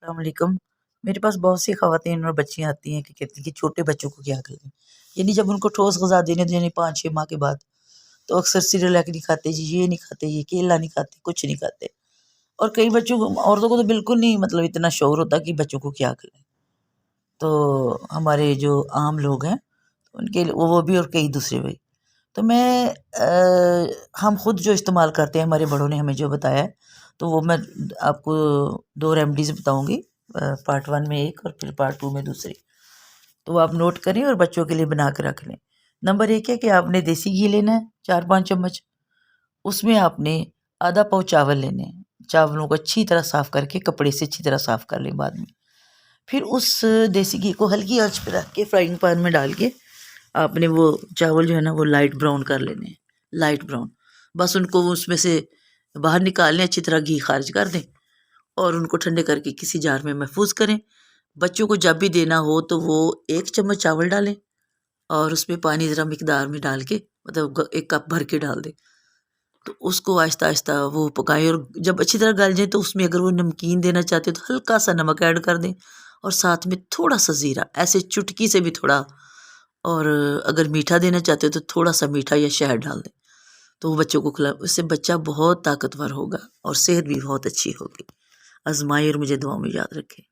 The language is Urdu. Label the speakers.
Speaker 1: السلام علیکم۔ میرے پاس بہت سی خواتین اور بچیاں آتی ہیں کہ کہتی ہیں کہ چھوٹے بچوں کو کیا کھلائیں، یعنی جب ان کو ٹھوس غذا دینے دیں، یعنی 5-6 ماہ کے بعد، تو اکثر سیریلیک نہیں کھاتے جی، یہ نہیں کھاتے، یہ کیلا نہیں کھاتے، کچھ نہیں کھاتے۔ اور کئی بچوں کو، عورتوں کو تو بالکل نہیں مطلب اتنا شعور ہوتا کہ بچوں کو کیا کھلائیں۔ تو ہمارے جو عام لوگ ہیں ان کے وہ بھی اور کئی دوسرے بھی، تو ہم خود جو استعمال کرتے ہیں، ہمارے بڑوں نے ہمیں جو بتایا ہے، تو وہ میں آپ کو 2 ریمیڈیز بتاؤں گی، پارٹ 1 میں ایک اور پھر پارٹ 2 میں دوسری، تو وہ آپ نوٹ کریں اور بچوں کے لیے بنا کے رکھ لیں۔ نمبر 1 ہے کہ آپ نے دیسی گھی لینا ہے 4-5 چمچ، اس میں آپ نے آدھا پاؤ چاول لینے ہیں، چاولوں کو اچھی طرح صاف کر کے کپڑے سے اچھی طرح صاف کر لیں بعد میں۔ پھر اس دیسی گھی کو ہلکی آنچ پہ رکھ کے فرائنگ پین میں ڈال کے آپ نے وہ چاول جو ہے نا وہ لائٹ براؤن کر لینے ہیں، لائٹ براؤن، بس ان کو اس میں سے باہر نکال لیں، اچھی طرح گھی خارج کر دیں اور ان کو ٹھنڈے کر کے کسی جار میں محفوظ کریں۔ بچوں کو جب بھی دینا ہو تو وہ 1 چمچ چاول ڈالیں اور اس میں پانی ذرا مقدار میں ڈال کے، مطلب 1 کپ بھر کے ڈال دیں، تو اس کو آہستہ آہستہ وہ پکائیں، اور جب اچھی طرح گل جائیں تو اس میں اگر وہ نمکین دینا چاہتے تو ہلکا سا نمک ایڈ کر دیں اور ساتھ میں تھوڑا سا زیرہ، ایسے چٹکی سے بھی تھوڑا، اور اگر میٹھا دینا چاہتے ہو تو تھوڑا سا میٹھا یا شہد ڈال دیں، تو وہ بچوں کو کھلا، اس سے بچہ بہت طاقتور ہوگا اور صحت بھی بہت اچھی ہوگی۔ آزمائیں اور مجھے دعاؤں میں یاد رکھیں۔